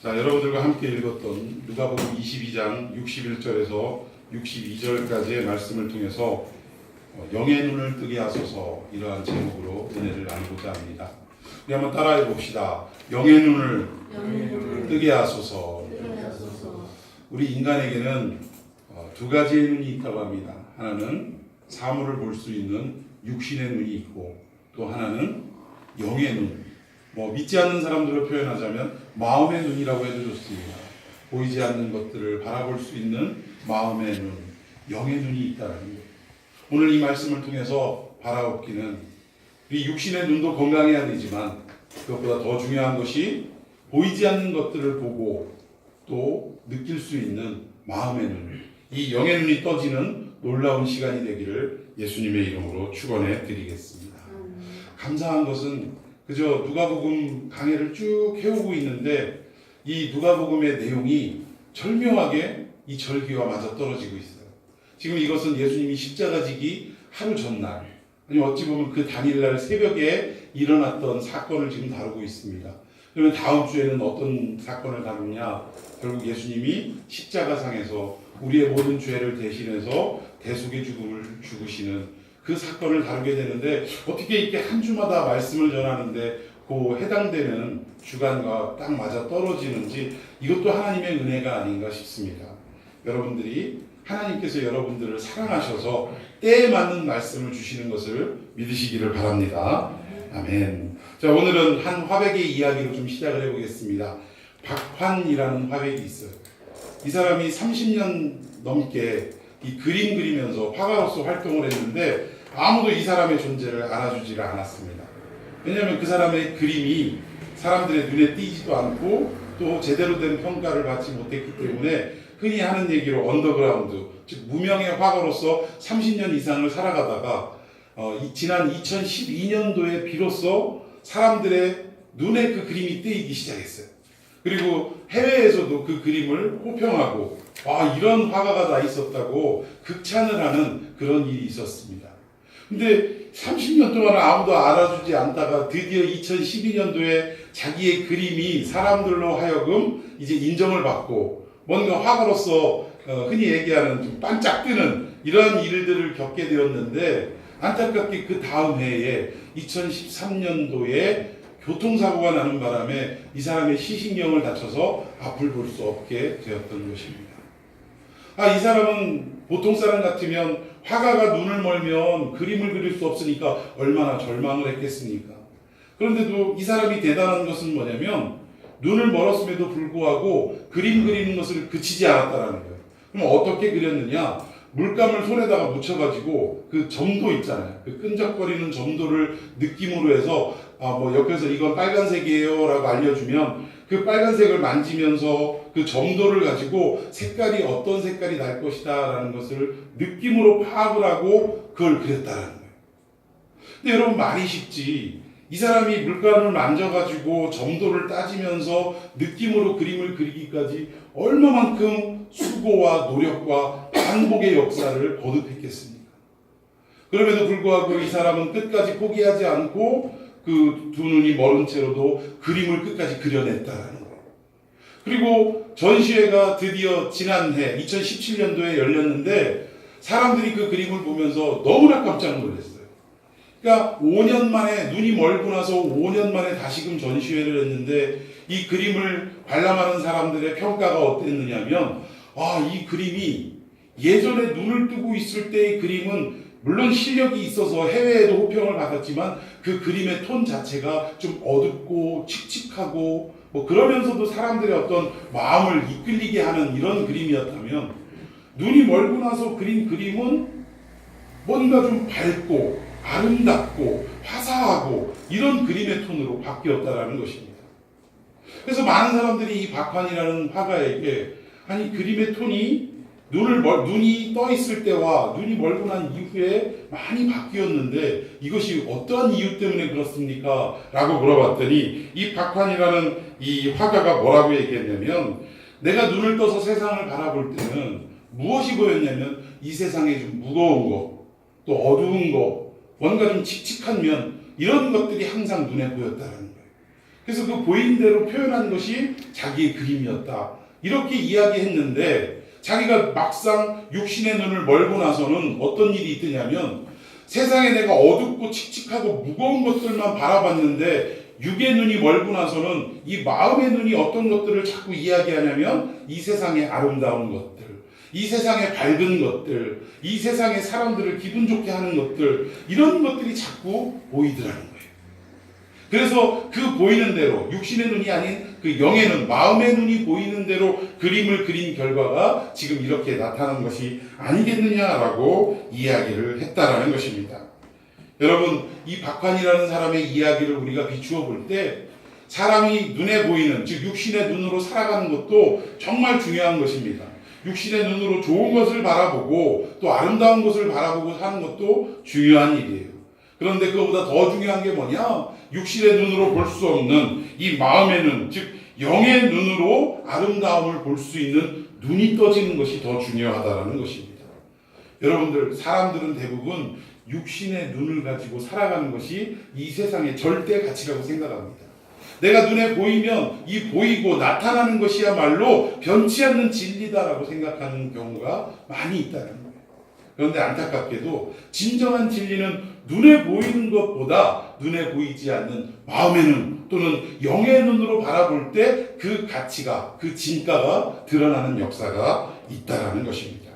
자, 여러분들과 함께 읽었던 누가복음 22장 61절에서 62절까지의 말씀을 통해서 영의 눈을 뜨게 하소서, 이러한 제목으로 은혜를 나누고자 합니다. 우리 한번 따라해 봅시다. 영의 눈을 뜨게 하소서. 우리 인간에게는 두 가지의 눈이 있다고 합니다. 하나는 사물을 볼 수 있는 육신의 눈이 있고, 또 하나는 영의 눈, 믿지 않는 사람들로 표현하자면 마음의 눈이라고 해도 좋습니다. 보이지 않는 것들을 바라볼 수 있는 마음의 눈, 영의 눈이 있다는 거예요. 오늘 이 말씀을 통해서 바라옵기는 이 육신의 눈도 건강해야 되지만, 그것보다 더 중요한 것이 보이지 않는 것들을 보고 또 느낄 수 있는 마음의 눈, 이 영의 눈이 떠지는 놀라운 시간이 되기를 예수님의 이름으로 축원해 드리겠습니다. 감사한 것은 그저 누가복음 강해를 쭉 해오고 있는데, 이 누가복음의 내용이 절묘하게 이 절기와 맞아 떨어지고 있어요. 지금 이것은 예수님이 십자가 지기 하루 전날, 아니 어찌 보면 그 당일날 새벽에 일어났던 사건을 지금 다루고 있습니다. 그러면 다음 주에는 어떤 사건을 다루냐? 결국 예수님이 십자가상에서 우리의 모든 죄를 대신해서 대속의 죽음을 죽으시는 그 사건을 다루게 되는데, 어떻게 이렇게 한 주마다 말씀을 전하는데 그 해당되는 주간과 딱 맞아 떨어지는지, 이것도 하나님의 은혜가 아닌가 싶습니다. 여러분들이 하나님께서 여러분들을 사랑하셔서 때에 맞는 말씀을 주시는 것을 믿으시기를 바랍니다. 아멘. 자, 오늘은 한 화백의 이야기로 좀 시작을 해보겠습니다. 박환이라는 화백이 있어요. 이 사람이 30년 넘게 이 그림 그리면서 화가로서 활동을 했는데 아무도 이 사람의 존재를 알아주지를 않았습니다. 왜냐하면 그 사람의 그림이 사람들의 눈에 띄지도 않고 또 제대로 된 평가를 받지 못했기 때문에 흔히 하는 얘기로 언더그라운드, 즉 무명의 화가로서 30년 이상을 살아가다가 지난 2012년도에 비로소 사람들의 눈에 그 그림이 띄기 시작했어요. 그리고 해외에서도 그 그림을 호평하고 이런 화가가 다 있었다고 극찬을 하는 그런 일이 있었습니다. 근데 30년 동안 아무도 알아주지 않다가 드디어 2012년도에 자기의 그림이 사람들로 하여금 이제 인정을 받고 뭔가 화가로서 흔히 얘기하는 좀 반짝 뜨는 이런 일들을 겪게 되었는데, 안타깝게 그 다음 해에 2013년도에 교통사고가 나는 바람에 이 사람의 시신경을 다쳐서 앞을 볼 수 없게 되었던 것입니다. 이 사람은 보통 사람 같으면 화가가 눈을 멀면 그림을 그릴 수 없으니까 얼마나 절망을 했겠습니까? 그런데도 이 사람이 대단한 것은 뭐냐면, 눈을 멀었음에도 불구하고 그림 그리는 것을 그치지 않았다는 거예요. 그럼 어떻게 그렸느냐? 물감을 손에다가 묻혀가지고 그 점도 있잖아요. 그 끈적거리는 점도를 느낌으로 해서 옆에서 이건 빨간색이에요 라고 알려주면 그 빨간색을 만지면서 그 점도를 가지고 색깔이 어떤 색깔이 날 것이다 라는 것을 느낌으로 파악을 하고 그걸 그렸다는 거예요. 근데 여러분, 말이 쉽지, 이 사람이 물감을 만져가지고 점도를 따지면서 느낌으로 그림을 그리기까지 얼마만큼 수고와 노력과 반복의 역사를 거듭했겠습니까? 그럼에도 불구하고 이 사람은 끝까지 포기하지 않고 그 두 눈이 멀은 채로도 그림을 끝까지 그려냈다라는 거예요. 그리고 전시회가 드디어 지난해 2017년도에 열렸는데 사람들이 그 그림을 보면서 너무나 깜짝 놀랐어요. 그러니까 5년 만에, 눈이 멀고 나서 5년 만에 다시금 전시회를 했는데, 이 그림을 관람하는 사람들의 평가가 어땠느냐면, 이 그림이 예전에 눈을 뜨고 있을 때의 그림은 물론 실력이 있어서 해외에도 호평을 받았지만 그 그림의 톤 자체가 좀 어둡고 칙칙하고 그러면서도 사람들의 어떤 마음을 이끌리게 하는 이런 그림이었다면, 눈이 멀고 나서 그린 그림은 뭔가 좀 밝고 아름답고 화사하고 이런 그림의 톤으로 바뀌었다라는 것입니다. 그래서 많은 사람들이 이 박환이라는 화가에게, 아니 그림의 톤이 눈이 떠 있을 때와 눈이 멀고 난 이후에 많이 바뀌었는데 이것이 어떠한 이유 때문에 그렇습니까? 라고 물어봤더니 이 박환이라는 이 화가가 뭐라고 얘기했냐면, 내가 눈을 떠서 세상을 바라볼 때는 무엇이 보였냐면, 이 세상에 좀 무거운 거, 또 어두운 거, 뭔가 좀 칙칙한 면, 이런 것들이 항상 눈에 보였다는 거예요. 그래서 그 보이는 대로 표현한 것이 자기의 그림이었다. 이렇게 이야기했는데 자기가 막상 육신의 눈을 멀고 나서는 어떤 일이 있더냐면 세상에 내가 어둡고 칙칙하고 무거운 것들만 바라봤는데 육의 눈이 멀고 나서는 이 마음의 눈이 어떤 것들을 자꾸 이야기하냐면 이 세상의 아름다운 것들, 이 세상의 밝은 것들, 이 세상의 사람들을 기분 좋게 하는 것들, 이런 것들이 자꾸 보이더라는 거예요. 그래서 그 보이는 대로 육신의 눈이 아닌 그 영의 눈, 마음의 눈이 보이는 대로 그림을 그린 결과가 지금 이렇게 나타난 것이 아니겠느냐라고 이야기를 했다라는 것입니다. 여러분, 이 박환이라는 사람의 이야기를 우리가 비추어 볼 때 사람이 눈에 보이는, 즉 육신의 눈으로 살아가는 것도 정말 중요한 것입니다. 육신의 눈으로 좋은 것을 바라보고 또 아름다운 것을 바라보고 사는 것도 중요한 일이에요. 그런데 그거보다 더 중요한 게 뭐냐? 육신의 눈으로 볼 수 없는 이 마음의 눈, 즉 영의 눈으로 아름다움을 볼 수 있는 눈이 떠지는 것이 더 중요하다는 것입니다. 여러분들, 사람들은 대부분 육신의 눈을 가지고 살아가는 것이 이 세상의 절대 가치라고 생각합니다. 내가 눈에 보이면 이 보이고 나타나는 것이야말로 변치 않는 진리다라고 생각하는 경우가 많이 있다는 거예요. 그런데 안타깝게도 진정한 진리는 눈에 보이는 것보다 눈에 보이지 않는 마음의 눈 또는 영의 눈으로 바라볼 때 그 가치가, 그 진가가 드러나는 역사가 있다라는 것입니다.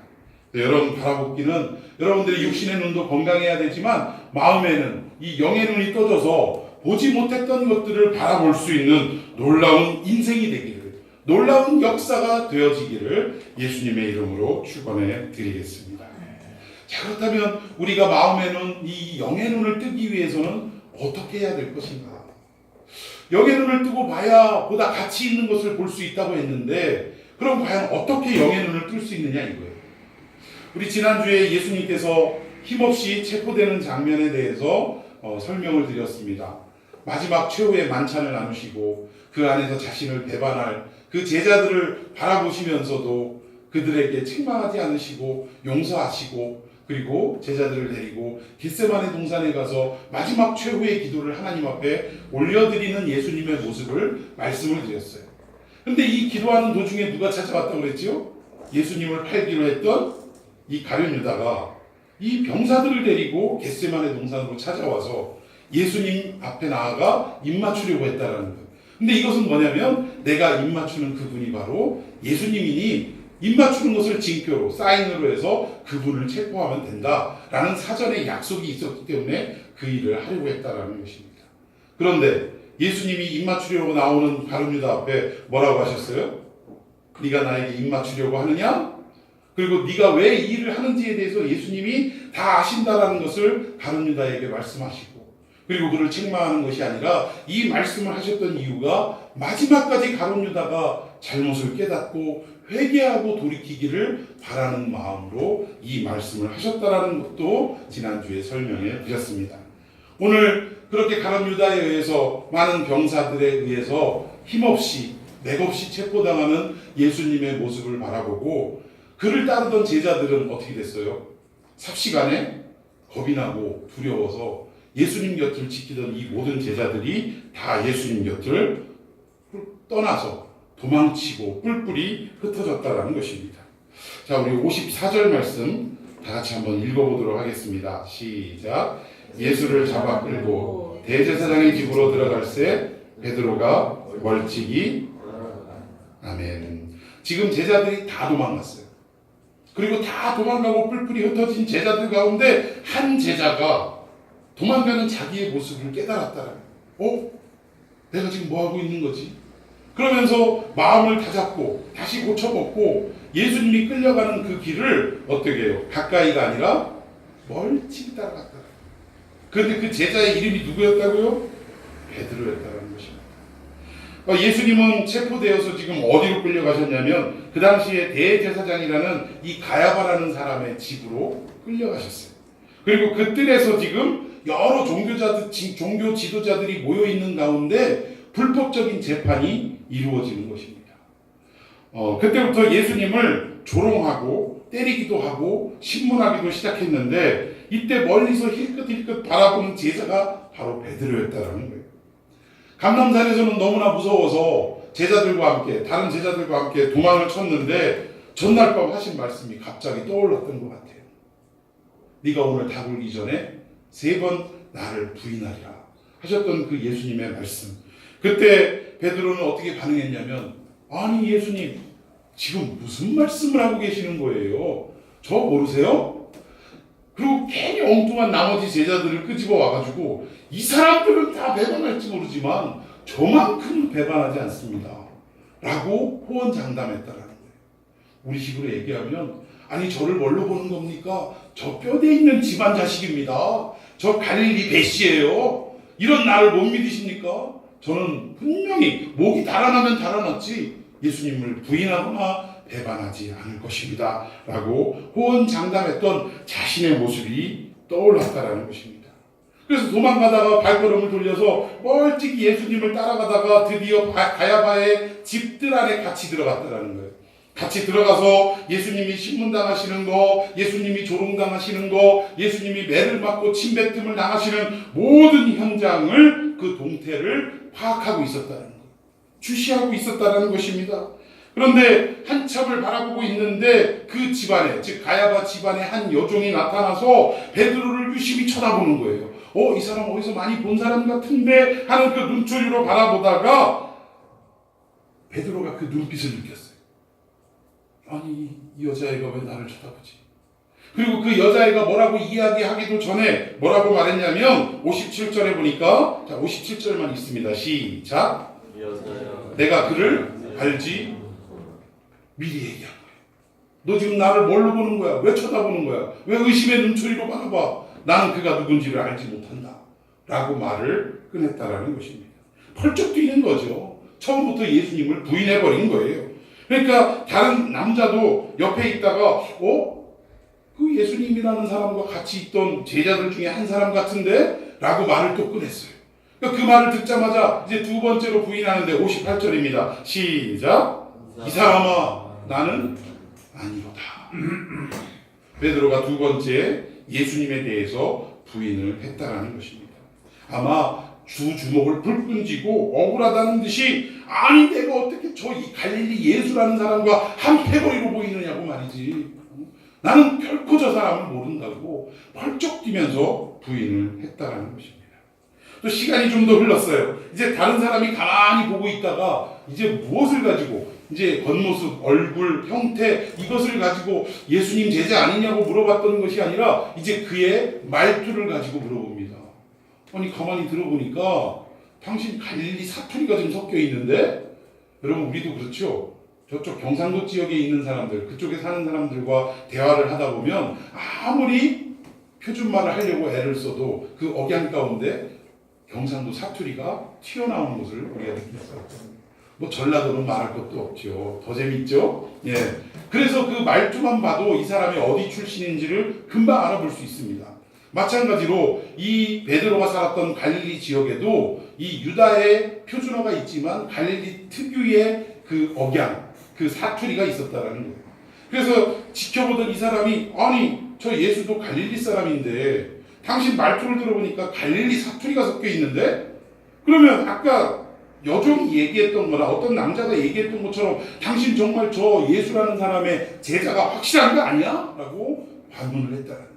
여러분, 바라보기는 여러분들의 육신의 눈도 건강해야 되지만 마음에는 이 영의 눈이 떠져서 보지 못했던 것들을 바라볼 수 있는 놀라운 인생이 되기를, 놀라운 역사가 되어지기를 예수님의 이름으로 축원해 드리겠습니다. 자, 그렇다면 우리가 마음의 눈, 이 영의 눈을 뜨기 위해서는 어떻게 해야 될 것인가? 영의 눈을 뜨고 봐야 보다 가치 있는 것을 볼 수 있다고 했는데 그럼 과연 어떻게 영의 눈을 뜰 수 있느냐 이거예요. 우리 지난주에 예수님께서 힘없이 체포되는 장면에 대해서 설명을 드렸습니다. 마지막 최후의 만찬을 나누시고 그 안에서 자신을 배반할 그 제자들을 바라보시면서도 그들에게 책망하지 않으시고 용서하시고 그리고 제자들을 데리고 겟세마네 동산에 가서 마지막 최후의 기도를 하나님 앞에 올려드리는 예수님의 모습을 말씀을 드렸어요. 그런데 이 기도하는 도중에 누가 찾아왔다고 그랬죠? 예수님을 팔기로 했던 이 가룟 유다가 이 병사들을 데리고 겟세마네 동산으로 찾아와서 예수님 앞에 나아가 입맞추려고 했다라는 거예요. 근데 이것은 뭐냐면 내가 입맞추는 그분이 바로 예수님이니 입맞추는 것을 징표로 사인으로 해서 그분을 체포하면 된다라는 사전에 약속이 있었기 때문에 그 일을 하려고 했다라는 것입니다. 그런데 예수님이 입맞추려고 나오는 가룟 유다 앞에 뭐라고 하셨어요? 네가 나에게 입맞추려고 하느냐? 그리고 네가 왜 이 일을 하는지에 대해서 예수님이 다 아신다라는 것을 가룟 유다에게 말씀하시고 그리고 그를 책망하는 것이 아니라 이 말씀을 하셨던 이유가 마지막까지 가룟 유다가 잘못을 깨닫고 회개하고 돌이키기를 바라는 마음으로 이 말씀을 하셨다라는 것도 지난주에 설명해 드렸습니다. 오늘 그렇게 가룟 유다에 의해서 많은 병사들에 의해서 힘없이 맥없이 체포당하는 예수님의 모습을 바라보고 그를 따르던 제자들은 어떻게 됐어요? 삽시간에 겁이 나고 두려워서 예수님 곁을 지키던 이 모든 제자들이 다 예수님 곁을 떠나서 도망치고 뿔뿔이 흩어졌다라는 것입니다. 자, 우리 54절 말씀 다 같이 한번 읽어보도록 하겠습니다. 시작. 예수를 잡아 끌고 대제사장의 집으로 들어갈새 베드로가 멀찍이 아멘. 지금 제자들이 다 도망갔어요. 그리고 다 도망가고 뿔뿔이 흩어진 제자들 가운데 한 제자가 도망가는 자기의 모습을 깨달았다라는 거예요. 내가 지금 뭐하고 있는 거지? 그러면서 마음을 다잡고 다시 고쳐먹고 예수님이 끌려가는 그 길을 어떻게 해요? 가까이가 아니라 멀찍이 따라갔다. 그런데 그 제자의 이름이 누구였다고요? 베드로였다는 것입니다. 예수님은 체포되어서 지금 어디로 끌려가셨냐면 그 당시에 대제사장이라는 이 가야바라는 사람의 집으로 끌려가셨어요. 그리고 그 뜰에서 지금 여러 종교 지도자들이 모여있는 가운데 불법적인 재판이 이루어지는 것입니다. 그때부터 예수님을 조롱하고 때리기도 하고 신문하기도 시작했는데 이때 멀리서 힐끗힐끗 바라보는 제자가 바로 베드로였다라는 거예요. 감람산에서는 너무나 무서워서 제자들과 함께 다른 제자들과 함께 도망을 쳤는데 전날 밤 하신 말씀이 갑자기 떠올랐던 것 같아요. 네가 오늘 다 굴기 전에 3번 나를 부인하리라 하셨던 그 예수님의 말씀. 그때 베드로는 어떻게 반응했냐면, 아니 예수님 지금 무슨 말씀을 하고 계시는 거예요? 저 모르세요? 그리고 괜히 엉뚱한 나머지 제자들을 끄집어 와가지고 이 사람들은 다 배반할지 모르지만 저만큼은 배반하지 않습니다 라고 호언장담했다라는 거예요. 우리식으로 얘기하면, 아니 저를 뭘로 보는 겁니까? 저 뼈대 있는 집안 자식입니다. 저 갈릴리 배씨예요. 이런 나를 못 믿으십니까? 저는 분명히 목이 달아나면 달아났지 예수님을 부인하거나 배반하지 않을 것입니다 라고 호언장담했던 자신의 모습이 떠올랐다라는 것입니다. 그래서 도망가다가 발걸음을 돌려서 멀찍이 예수님을 따라가다가 드디어 가야바의 집들 안에 같이 들어갔다라는 거예요. 같이 들어가서 예수님이 신문당하시는 거, 예수님이 조롱당하시는 거, 예수님이 매를 맞고 침뱉음을 당하시는 모든 현장을, 그 동태를 파악하고 있었다는 것, 주시하고 있었다는 것입니다. 그런데 한참을 바라보고 있는데 그 집안에, 즉 가야바 집안의 한 여종이 나타나서 베드로를 유심히 쳐다보는 거예요. 이 사람 어디서 많이 본 사람 같은데 하는 그 눈초리로 바라보다가 베드로가 그 눈빛을 느꼈어요. 아니 이 여자애가 왜 나를 쳐다보지? 그리고 그 여자애가 뭐라고 이야기하기도 전에 뭐라고 말했냐면 57절에 보니까, 자 57절만 있습니다. 시작. 내가 그를 알지 미리 얘기한 거예요. 너 지금 나를 뭘로 보는 거야? 왜 쳐다보는 거야? 왜 의심의 눈초리로 바라봐? 나는 그가 누군지를 알지 못한다 라고 말을 꺼냈다라는 것입니다. 펄쩍 뛰는 거죠. 처음부터 예수님을 부인해버린 거예요. 그러니까 다른 남자도 옆에 있다가 그 예수님이라는 사람과 같이 있던 제자들 중에 한 사람 같은데? 라고 말을 또 꺼냈어요. 그러니까 그 말을 듣자마자 이제 두 번째로 부인하는데 58절입니다. 시작. 이 사람아 나는 아니로다. 베드로가 두 번째 예수님에 대해서 부인을 했다라는 것입니다. 아마 주 주먹을 불끈 쥐고 억울하다는 듯이, 아니 내가 어떻게 저 이 갈릴리 예수라는 사람과 한패거리로 보이느냐고 말이지. 나는 결코 저 사람을 모른다고 펄쩍 뛰면서 부인을 했다라는 것입니다. 또 시간이 좀 더 흘렀어요. 이제 다른 사람이 가만히 보고 있다가 이제 무엇을 가지고, 이제 겉모습, 얼굴, 형태 이것을 가지고 예수님 제자 아니냐고 물어봤던 것이 아니라 이제 그의 말투를 가지고 물어봅니다. 아니 가만히 들어보니까 당신 갈릴리 사투리가 좀 섞여 있는데? 여러분 우리도 그렇죠. 저쪽 경상도 지역에 있는 사람들, 그쪽에 사는 사람들과 대화를 하다 보면 아무리 표준말을 하려고 애를 써도 그 억양 가운데 경상도 사투리가 튀어나오는 것을 우리가 느낄 수 있습니다. 뭐 전라도는 말할 것도 없죠. 더 재밌죠? 예. 그래서 그 말투만 봐도 이 사람이 어디 출신인지를 금방 알아볼 수 있습니다. 마찬가지로 이 베드로가 살았던 갈릴리 지역에도 이 유다의 표준어가 있지만 갈릴리 특유의 그 억양, 그 사투리가 있었다라는 거예요. 그래서 지켜보던 이 사람이, 아니 저 예수도 갈릴리 사람인데 당신 말투를 들어보니까 갈릴리 사투리가 섞여 있는데? 그러면 아까 여종이 얘기했던 거나 어떤 남자가 얘기했던 것처럼 당신 정말 저 예수라는 사람의 제자가 확실한 거 아니야? 라고 반문을 했다는 거예요.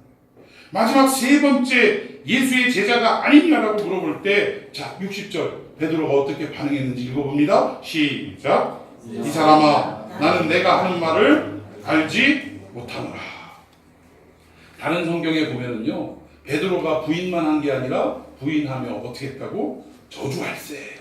마지막 세 번째 예수의 제자가 아니냐라고 물어볼 때, 자 60절 베드로가 어떻게 반응했는지 읽어봅니다. 시작. 이 사람아 나는 내가 하는 말을 알지 못하노라. 다른 성경에 보면은요, 베드로가 부인만 한 게 아니라 부인하며 어떻게 했다고? 저주할세.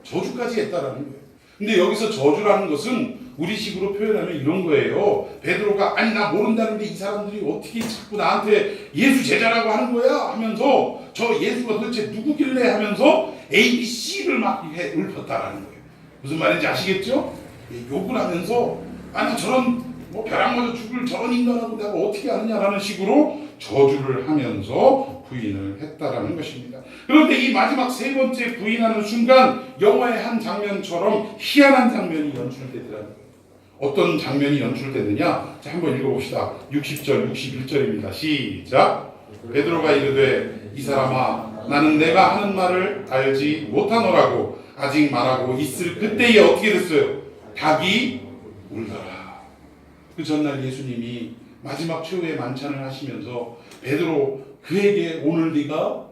저주까지 했다라는 거예요. 근데 여기서 저주라는 것은 우리식으로 표현하면 이런 거예요. 베드로가 아니 나 모른다는데 이 사람들이 어떻게 자꾸 나한테 예수 제자라고 하는 거야 하면서 저 예수가 도대체 누구길래 하면서 ABC를 막 읊었다라는 거예요. 무슨 말인지 아시겠죠? 욕을 하면서 아니 저런 뭐 벼락 맞아 죽을 저런 인간하고 내가 어떻게 아느냐라는 식으로 저주를 하면서 부인을 했다라는 것입니다. 그런데 이 마지막 세 번째 부인하는 순간 영화의 한 장면처럼 희한한 장면이 연출되더라는 거예요. 어떤 장면이 연출되느냐? 자, 한번 읽어봅시다. 60절, 61절입니다. 시작. 베드로가 이르되 이 사람아 나는 내가 하는 말을 알지 못하노라고 아직 말하고 있을 그때에 어떻게 됐어요? 닭이 울더라. 그 전날 예수님이 마지막 최후의 만찬을 하시면서 베드로 그에게 오늘 네가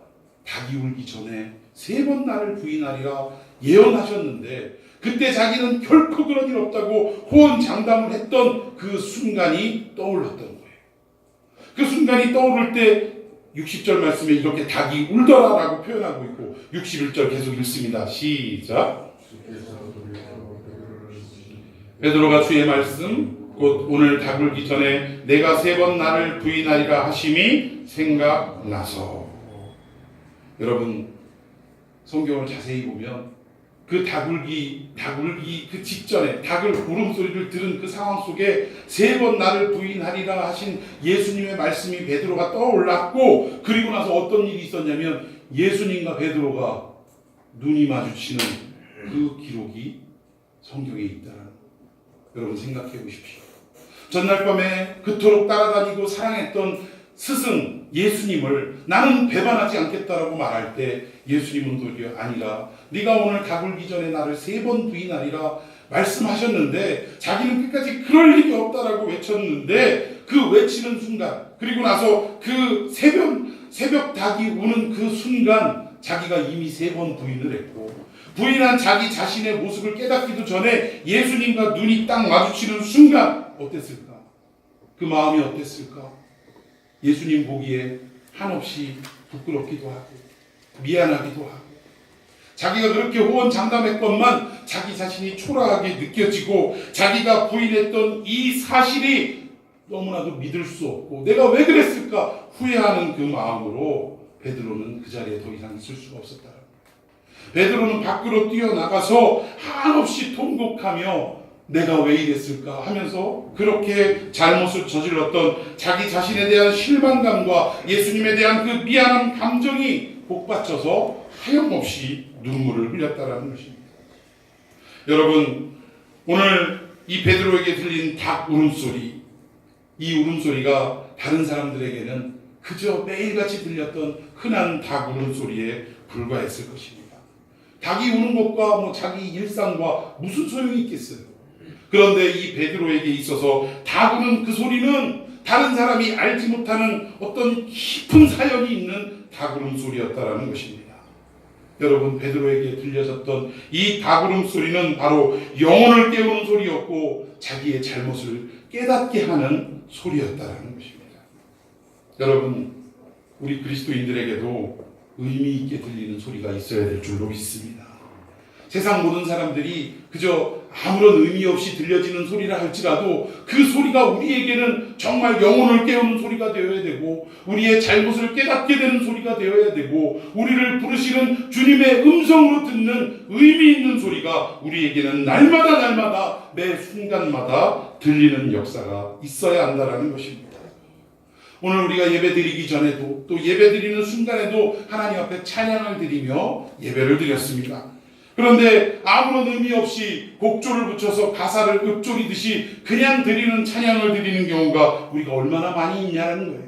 닭이 울기 전에 3번 나를 부인하리라 예언하셨는데 그때 자기는 결코 그런 일 없다고 호언장담을 했던 그 순간이 떠올랐던 거예요. 그 순간이 떠오를 때 60절 말씀에 이렇게 닭이 울더라라고 표현하고 있고 61절 계속 읽습니다. 시작. 베드로가 주의 말씀 곧 오늘 닭 울기 전에 내가 3번 나를 부인하리라 하심이 생각나서. 여러분 성경을 자세히 보면 그 닭 울기 그 직전에 닭을 울음소리를 들은 그 상황 속에 3번 나를 부인하리라 하신 예수님의 말씀이 베드로가 떠올랐고 그리고 나서 어떤 일이 있었냐면 예수님과 베드로가 눈이 마주치는 그 기록이 성경에 있다는 여러분 생각해 보십시오. 전날 밤에 그토록 따라다니고 사랑했던 스승 예수님을 나는 배반하지 않겠다라고 말할 때 예수님은 도리어 아니라 네가 오늘 닭 울기 전에 나를 3번 부인하리라 말씀하셨는데 자기는 끝까지 그럴 일이 없다라고 외쳤는데 그 외치는 순간 그리고 나서 그 새벽 닭이 우는 그 순간 자기가 이미 3번 부인을 했고 부인한 자기 자신의 모습을 깨닫기도 전에 예수님과 눈이 딱 마주치는 순간 어땠을까? 그 마음이 어땠을까? 예수님 보기에 한없이 부끄럽기도 하고 미안하기도 하고 자기가 그렇게 호언장담했건만 자기 자신이 초라하게 느껴지고 자기가 부인했던 이 사실이 너무나도 믿을 수 없고 내가 왜 그랬을까 후회하는 그 마음으로 베드로는 그 자리에 더 이상 있을 수가 없었다. 베드로는 밖으로 뛰어나가서 한없이 통곡하며 내가 왜 이랬을까 하면서 그렇게 잘못을 저질렀던 자기 자신에 대한 실망감과 예수님에 대한 그 미안한 감정이 복받쳐서 하염없이 눈물을 흘렸다라는 것입니다. 여러분 오늘 이 베드로에게 들린 닭 울음소리 이 울음소리가 다른 사람들에게는 그저 매일같이 들렸던 흔한 닭 울음소리에 불과했을 것입니다. 닭이 우는 것과 자기 일상과 무슨 소용이 있겠어요? 그런데 이 베드로에게 있어서 닭 우는 그 소리는 다른 사람이 알지 못하는 어떤 깊은 사연이 있는 닭 울음소리였다라는 것입니다. 여러분 베드로에게 들려졌던 이 닭 울음소리는 바로 영혼을 깨우는 소리였고 자기의 잘못을 깨닫게 하는 소리였다라는 것입니다. 여러분 우리 그리스도인들에게도 의미 있게 들리는 소리가 있어야 될 줄로 믿습니다. 세상 모든 사람들이 그저 아무런 의미 없이 들려지는 소리라 할지라도 그 소리가 우리에게는 정말 영혼을 깨우는 소리가 되어야 되고 우리의 잘못을 깨닫게 되는 소리가 되어야 되고 우리를 부르시는 주님의 음성으로 듣는 의미 있는 소리가 우리에게는 날마다 매 순간마다 들리는 역사가 있어야 한다는 것입니다. 오늘 우리가 예배드리기 전에도 또 예배드리는 순간에도 하나님 앞에 찬양을 드리며 예배를 드렸습니다. 그런데 아무런 의미 없이 곡조를 붙여서 가사를 읊조리듯이 그냥 드리는 찬양을 드리는 경우가 우리가 얼마나 많이 있냐는 거예요.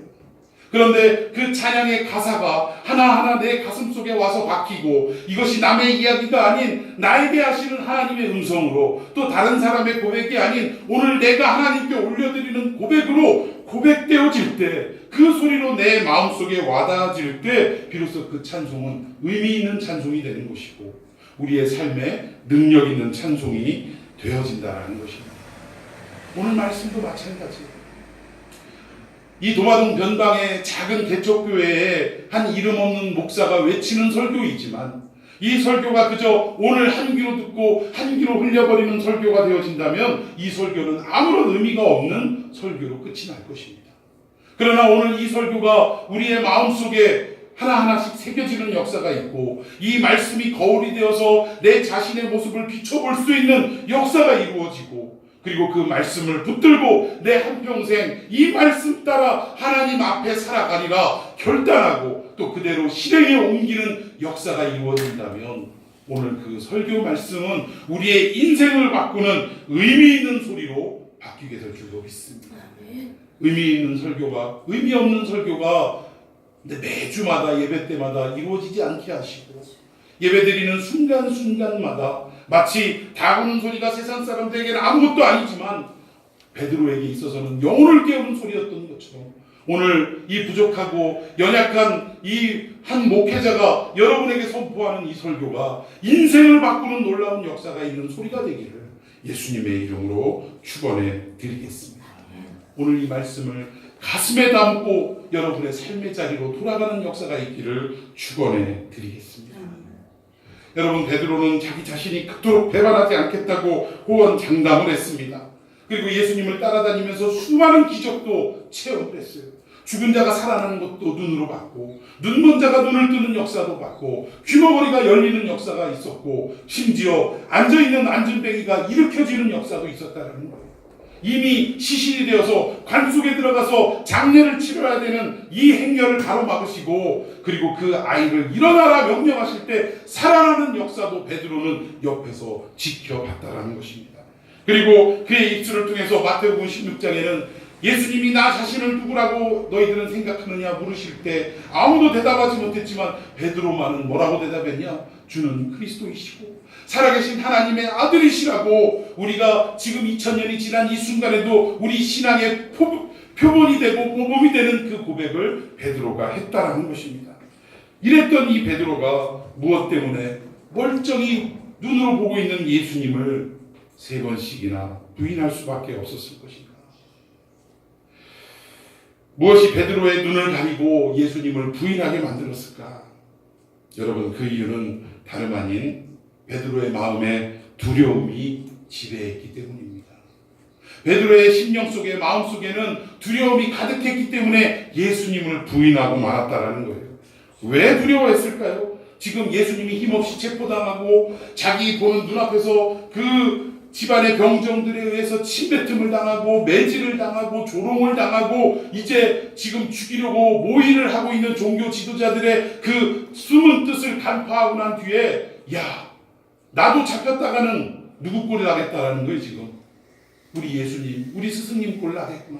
그런데 그 찬양의 가사가 하나하나 내 가슴 속에 와서 박히고 이것이 남의 이야기가 아닌 나에게 하시는 하나님의 음성으로 또 다른 사람의 고백이 아닌 오늘 내가 하나님께 올려드리는 고백으로 고백되어질 때 그 소리로 내 마음속에 와닿아질 때 비로소 그 찬송은 의미 있는 찬송이 되는 것이고 우리의 삶에 능력 있는 찬송이 되어진다는 것입니다. 오늘 말씀도 마찬가지예요. 이 도마동 변방의 작은 개척교회에 한 이름 없는 목사가 외치는 설교이지만 이 설교가 그저 오늘 한 귀로 듣고 한 귀로 흘려버리는 설교가 되어진다면 이 설교는 아무런 의미가 없는 설교로 끝이 날 것입니다. 그러나 오늘 이 설교가 우리의 마음속에 하나하나씩 새겨지는 역사가 있고 이 말씀이 거울이 되어서 내 자신의 모습을 비춰볼 수 있는 역사가 이루어지고 그리고 그 말씀을 붙들고 내 한평생 이 말씀 따라 하나님 앞에 살아가리라 결단하고 또 그대로 실행에 옮기는 역사가 이루어진다면 오늘 그 설교 말씀은 우리의 인생을 바꾸는 의미 있는 소리로 바뀌게 될 줄로 믿습니다. 의미 있는 설교가 의미 없는 설교가 근데 매주마다 예배 때마다 이루어지지 않게 하시고 예배드리는 순간순간마다 마치 다구는 소리가 세상 사람들에게는 아무것도 아니지만 베드로에게 있어서는 영혼을 깨우는 소리였던 것처럼 오늘 이 부족하고 연약한 이 한 목회자가 여러분에게 선포하는 이 설교가 인생을 바꾸는 놀라운 역사가 있는 소리가 되기를 예수님의 이름으로 축원해 드리겠습니다. 오늘 이 말씀을 가슴에 담고 여러분의 삶의 자리로 돌아가는 역사가 있기를 축원해 드리겠습니다. 여러분, 베드로는 자기 자신이 그토록 배반하지 않겠다고 호언장담을 했습니다. 그리고 예수님을 따라다니면서 수많은 기적도 체험을 했어요. 죽은 자가 살아나는 것도 눈으로 봤고, 눈먼 자가 눈을 뜨는 역사도 봤고, 귀머거리가 열리는 역사가 있었고, 심지어 앉아있는 안진뱅이가 일으켜지는 역사도 있었다는 거예요. 이미 시신이 되어서 관 속에 들어가서 장례를 치러야 되는 이 행렬을 가로막으시고, 그리고 그 아이를 일어나라 명령하실 때 살아나는 역사도 베드로는 옆에서 지켜봤다라는 것입니다. 그리고 그의 입술을 통해서 마태복음 16장에는 예수님이 나 자신을 누구라고 너희들은 생각하느냐 물으실 때 아무도 대답하지 못했지만 베드로만은 뭐라고 대답했냐? 주는 그리스도이시고 살아계신 하나님의 아들이시라고, 우리가 지금 2000년이 지난 이 순간에도 우리 신앙의 표본이 되고 모범이 되는 그 고백을 베드로가 했다라는 것입니다. 이랬던 이 베드로가 무엇 때문에 멀쩡히 눈으로 보고 있는 예수님을 3번씩이나 부인할 수밖에 없었을 것입니다. 무엇이 베드로의 눈을 가리고 예수님을 부인하게 만들었을까? 여러분, 그 이유는 다름 아닌 베드로의 마음에 두려움이 지배했기 때문입니다. 베드로의 심령 속에, 마음 속에는 두려움이 가득했기 때문에 예수님을 부인하고 말았다라는 거예요. 왜 두려워했을까요? 지금 예수님이 힘없이 체포당하고 자기 보는 눈앞에서 그 집안의 병정들에 의해서 침뱉음을 당하고 매질을 당하고 조롱을 당하고 이제 지금 죽이려고 모의를 하고 있는 종교 지도자들의 그 숨은 뜻을 간파하고 난 뒤에, 야, 나도 잡혔다가는 누구 꼴이 나겠다라는 거예요. 지금 우리 예수님, 우리 스승님 꼴 나겠구나.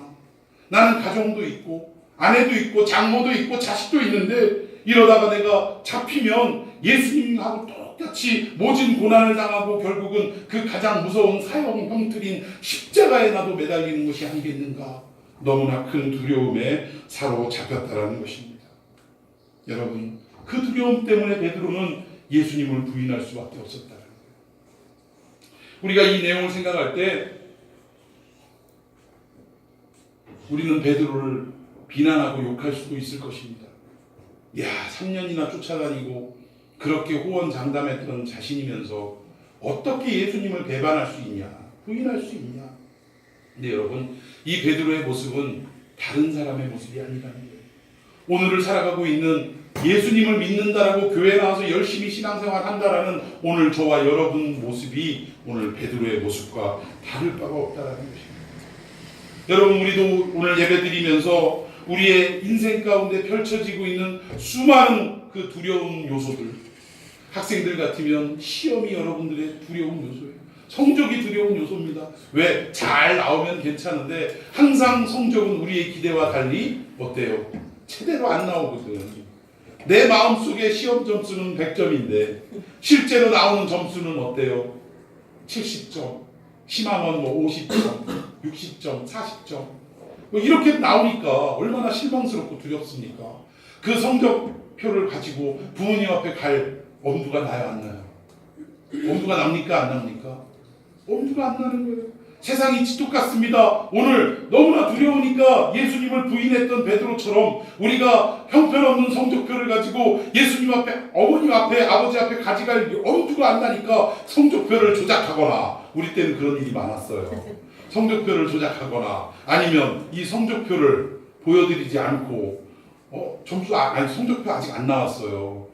나는 가정도 있고 아내도 있고 장모도 있고 자식도 있는데 이러다가 내가 잡히면 예수님하고 똑같이 모진 고난을 당하고 결국은 그 가장 무서운 사형 형틀인 십자가에 나도 매달리는 것이 아니겠는가. 너무나 큰 두려움에 사로잡혔다라는 것입니다. 여러분, 그 두려움 때문에 베드로는 예수님을 부인할 수밖에 없었다는 거예요. 우리가 이 내용을 생각할 때 우리는 베드로를 비난하고 욕할 수도 있을 것입니다. 야, 3년이나 쫓아다니고 그렇게 호언장담했던 자신이면서 어떻게 예수님을 배반할 수 있냐, 부인할 수 있냐. 근데 여러분, 이 베드로의 모습은 다른 사람의 모습이 아니라는 거예요. 오늘을 살아가고 있는 예수님을 믿는다라고 교회에 나와서 열심히 신앙생활 한다라는 오늘 저와 여러분 모습이 오늘 베드로의 모습과 다를 바가 없다라는 것입니다. 여러분, 우리도 오늘 예배드리면서 우리의 인생 가운데 펼쳐지고 있는 수많은 그 두려운 요소들, 학생들 같으면 시험이 여러분들의 두려운 요소예요. 성적이 두려운 요소입니다. 왜? 잘 나오면 괜찮은데 항상 성적은 우리의 기대와 달리 어때요? 제대로 안 나오거든. 내 마음속에 시험 점수는 100점인데 실제로 나오는 점수는 어때요? 70점, 심하면 50점, 60점, 40점 이렇게 나오니까 얼마나 실망스럽고 두렵습니까? 그 성적표를 가지고 부모님 앞에 갈 엄두가 나요, 안 나요? 엄두가 납니까, 안 납니까? 엄두가 안 나는 거예요. 세상이 똑같습니다. 오늘 너무나 두려우니까 예수님을 부인했던 베드로처럼 우리가 형편없는 성적표를 가지고 예수님 앞에, 어머님 앞에, 아버지 앞에 가져갈 엄두가 안 나니까 성적표를 조작하거나, 우리 때는 그런 일이 많았어요. 성적표를 조작하거나 아니면 이 성적표를 보여드리지 않고 성적표 아직 안 나왔어요.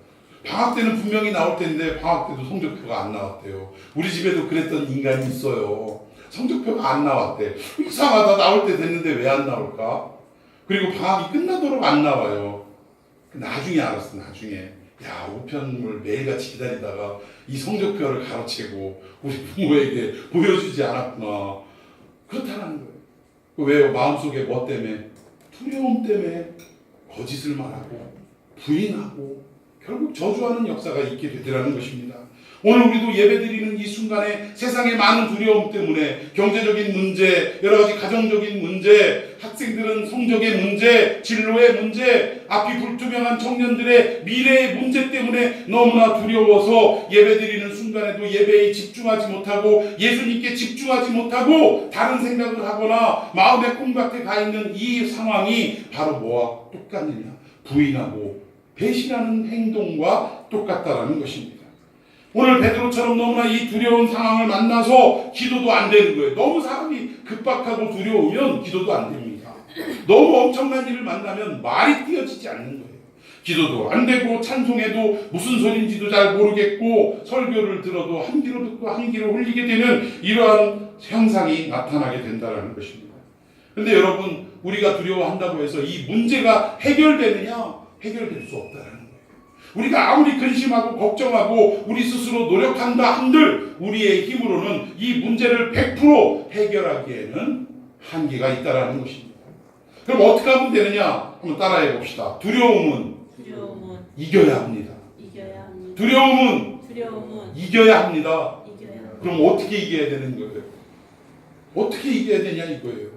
방학 때는 분명히 나올 텐데 방학 때도 성적표가 안 나왔대요. 우리 집에도 그랬던 인간이 있어요. 성적표가 안 나왔대. 이상하다, 나올 때 됐는데 왜 안 나올까? 그리고 방학이 끝나도록 안 나와요. 나중에 알았어. 나중에 야, 우편물 매일같이 기다리다가 이 성적표를 가로채고 우리 부모에게 보여주지 않았구나. 그렇다는 거예요. 왜요? 마음속에 뭐 때문에? 두려움 때문에 거짓을 말하고 부인하고 결국 저주하는 역사가 있게 되더라는 것입니다. 오늘 우리도 예배드리는 이 순간에 세상의 많은 두려움 때문에 경제적인 문제, 여러 가지 가정적인 문제, 학생들은 성적의 문제, 진로의 문제, 앞이 불투명한 청년들의 미래의 문제 때문에 너무나 두려워서 예배드리는 순간에도 예배에 집중하지 못하고 예수님께 집중하지 못하고 다른 생각을 하거나 마음의 콩밭에 가 있는 이 상황이 바로 뭐와 똑같느냐? 부인하고 배신하는 행동과 똑같다라는 것입니다. 오늘 베드로처럼 너무나 이 두려운 상황을 만나서 기도도 안 되는 거예요. 너무 사람이 급박하고 두려우면 기도도 안 됩니다. 너무 엄청난 일을 만나면 말이 띄어지지 않는 거예요. 기도도 안 되고 찬송해도 무슨 소리인지도 잘 모르겠고 설교를 들어도 한 귀로 듣고 한 귀로 흘리게 되는 이러한 현상이 나타나게 된다는 것입니다. 그런데 여러분, 우리가 두려워한다고 해서 이 문제가 해결되느냐? 해결될 수 없다는 거예요. 우리가 아무리 근심하고 걱정하고 우리 스스로 노력한다 한들 우리의 힘으로는 이 문제를 100% 해결하기에는 한계가 있다는 것입니다. 그럼 어떻게 하면 되느냐? 한번 따라해 봅시다. 두려움은 이겨야 합니다. 두려움은 이겨야 합니다. 그럼 어떻게 이겨야 되는 거예요? 어떻게 이겨야 되냐 이거예요.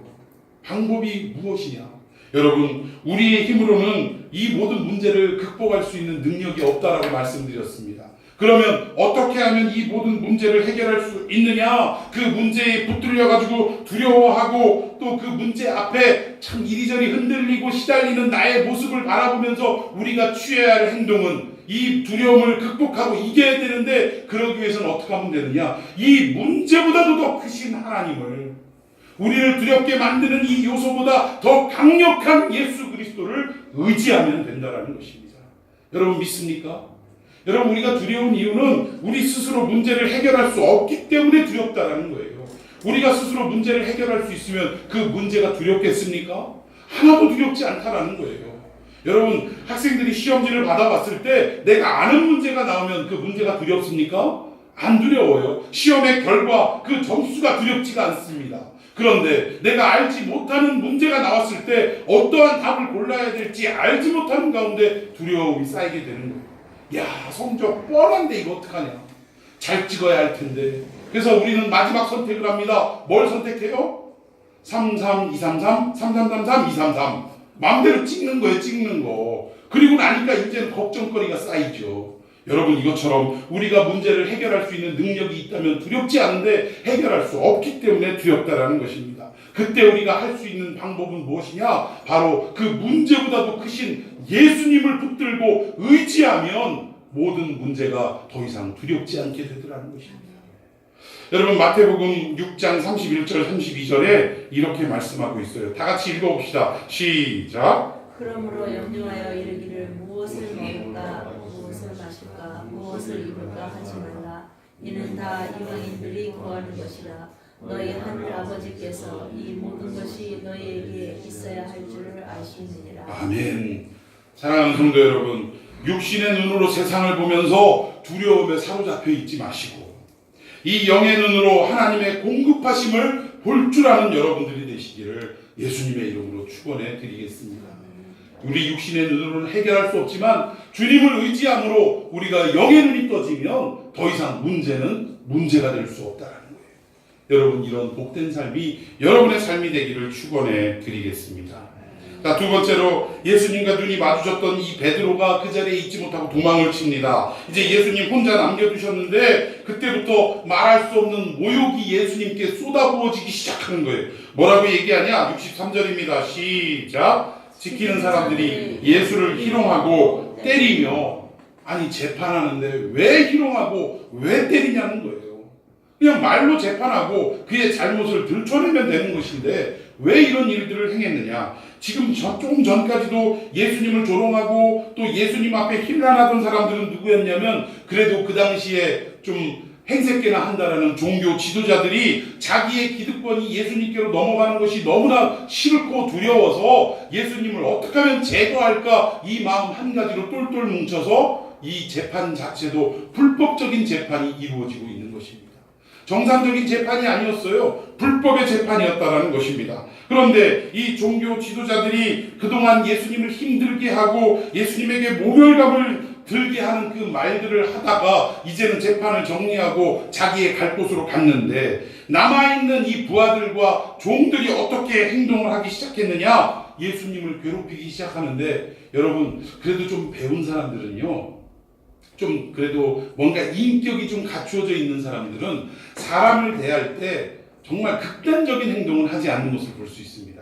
방법이 무엇이냐? 여러분, 우리의 힘으로는 이 모든 문제를 극복할 수 있는 능력이 없다라고 말씀드렸습니다. 그러면 어떻게 하면 이 모든 문제를 해결할 수 있느냐? 그 문제에 붙들려가지고 두려워하고 또 그 문제 앞에 참 이리저리 흔들리고 시달리는 나의 모습을 바라보면서 우리가 취해야 할 행동은 이 두려움을 극복하고 이겨야 되는데, 그러기 위해서는 어떻게 하면 되느냐? 이 문제보다도 더 크신 하나님을, 우리를 두렵게 만드는 이 요소보다 더 강력한 예수 그리스도를 의지하면 된다는 것입니다. 여러분 믿습니까? 여러분, 우리가 두려운 이유는 우리 스스로 문제를 해결할 수 없기 때문에 두렵다는 거예요. 우리가 스스로 문제를 해결할 수 있으면 그 문제가 두렵겠습니까? 하나도 두렵지 않다는 거예요. 여러분, 학생들이 시험지를 받아봤을 때 내가 아는 문제가 나오면 그 문제가 두렵습니까? 안 두려워요. 시험의 결과, 그 점수가 두렵지가 않습니다. 그런데 내가 알지 못하는 문제가 나왔을 때 어떠한 답을 골라야 될지 알지 못하는 가운데 두려움이 쌓이게 되는 거예요. 야, 성적 뻔한데 이거 어떡하냐? 잘 찍어야 할 텐데. 그래서 우리는 마지막 선택을 합니다. 뭘 선택해요? 33233, 3333, 233. 마음대로 찍는 거예요, 찍는 거. 그리고 나니까 이제는 걱정거리가 쌓이죠. 여러분, 이것처럼 우리가 문제를 해결할 수 있는 능력이 있다면 두렵지 않은데 해결할 수 없기 때문에 두렵다라는 것입니다. 그때 우리가 할 수 있는 방법은 무엇이냐? 바로 그 문제보다도 크신 예수님을 붙들고 의지하면 모든 문제가 더 이상 두렵지 않게 되더라는 것입니다. 여러분, 마태복음 6장 31절 32절에 이렇게 말씀하고 있어요. 다 같이 읽어봅시다. 시작. 그러므로 염려하여 이르기를 무엇을 먹을까, 무엇을 마실까, 무엇을 입을까 하지 말라. 이는 다 이방인들이 구하는 것이라. 너희 하늘 아버지께서 이 모든 것이 너희에게 있어야 할 줄을 아시느니라. 아멘. 사랑하는 성도 여러분, 육신의 눈으로 세상을 보면서 두려움에 사로잡혀 있지 마시고 이 영의 눈으로 하나님의 공급하심을 볼 줄 아는 여러분들이 되시기를 예수님의 이름으로 축원해 드리겠습니다. 우리 육신의 눈으로는 해결할 수 없지만 주님을 의지함으로 우리가 영의 눈이 떠지면 더 이상 문제는 문제가 될 수 없다는 거예요. 여러분, 이런 복된 삶이 여러분의 삶이 되기를 축원해 드리겠습니다. 자, 두 번째로 예수님과 눈이 마주쳤던 이 베드로가 그 자리에 있지 못하고 도망을 칩니다. 이제 예수님 혼자 남겨두셨는데 그때부터 말할 수 없는 모욕이 예수님께 쏟아부어지기 시작하는 거예요. 뭐라고 얘기하냐? 63절입니다. 시작. 지키는 사람들이 예수를 희롱하고 때리며, 아니 재판하는데 왜 희롱하고 왜 때리냐는 거예요. 그냥 말로 재판하고 그의 잘못을 들춰내면 되는 것인데 왜 이런 일들을 행했느냐? 지금 조금 전까지도 예수님을 조롱하고 또 예수님 앞에 힐난하던 사람들은 누구였냐면, 그래도 그 당시에 좀 행색계나 한다라는 종교 지도자들이 자기의 기득권이 예수님께로 넘어가는 것이 너무나 싫고 두려워서 예수님을 어떻게 하면 제거할까, 이 마음 한 가지로 똘똘 뭉쳐서 이 재판 자체도 불법적인 재판이 이루어지고 있는 것입니다. 정상적인 재판이 아니었어요. 불법의 재판이었다라는 것입니다. 그런데 이 종교 지도자들이 그동안 예수님을 힘들게 하고 예수님에게 모멸감을 들게 하는 그 말들을 하다가 이제는 재판을 정리하고 자기의 갈 곳으로 갔는데, 남아있는 이 부하들과 종들이 어떻게 행동을 하기 시작했느냐? 예수님을 괴롭히기 시작하는데, 여러분 그래도 좀 배운 사람들은요, 좀 그래도 뭔가 인격이 좀 갖추어져 있는 사람들은 사람을 대할 때 정말 극단적인 행동을 하지 않는 것을 볼 수 있습니다.